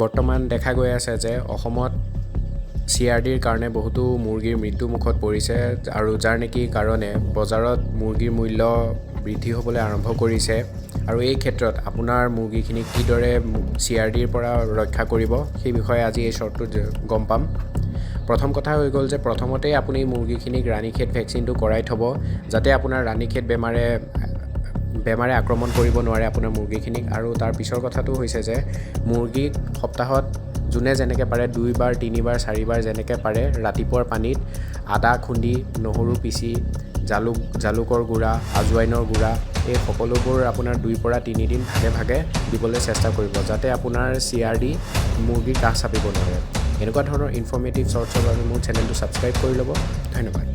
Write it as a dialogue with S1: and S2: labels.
S1: বৰ্তমান দেখা গৈ আছে যে অসমত CRDৰ কাৰণে বহুতো মুৰ্গীৰ মৃত্যুমুখত পৰিছে আৰু যাৰ নেকি কাৰণে বজাৰত মুৰ্গীৰ মূল্য বৃদ্ধি হ'বলৈ আৰম্ভ কৰিছে আৰু এই ক্ষেত্ৰত আপোনাৰ মুৰ্গীখিনিক কিদৰে CRDৰ পৰা ৰক্ষা কৰিব সেই বিষয়ে আজি এই শ্বৰ্টটোত গম পাম। প্ৰথম কথা হৈ গ'ল যে প্ৰথমতেই আপুনি মুৰ্গীখিনিক ৰাণীখেত ভেকচিনটো কৰাই থ'ব যাতে আপোনাৰ ৰাণীখেত বেমাৰে আক্ৰমণ কৰিব নোৱাৰে আপোনাৰ মুৰ্গীখিনিক। আৰু তাৰ পিছৰ কথাটো হৈছে যে মুৰ্গীক সপ্তাহত যোনে যেনেকৈ পাৰে 2 বাৰ 3 বাৰ 4 বাৰ যেনেকৈ পাৰে ৰাতিপুৱাৰ পানীত আদা খুন্দি, নহৰু পিচি, জালুকৰ গুড়া, আজৱাইনৰ গুড়া এই সকলোবোৰ আপোনাৰ 2 পৰা 3 দিন ভাগে ভাগে দিবলৈ চেষ্টা কৰিব যাতে আপোনাৰ CRD মুৰ্গীৰ কাষ চাপিব নোৱাৰে। এনেকুৱা ধৰণৰ ইনফৰ্মেটিভ শ্বৰ্টছৰ বাবে মোৰ চেনেলটো ছাবস্ক্ৰাইব কৰি ল'ব। ধন্যবাদ।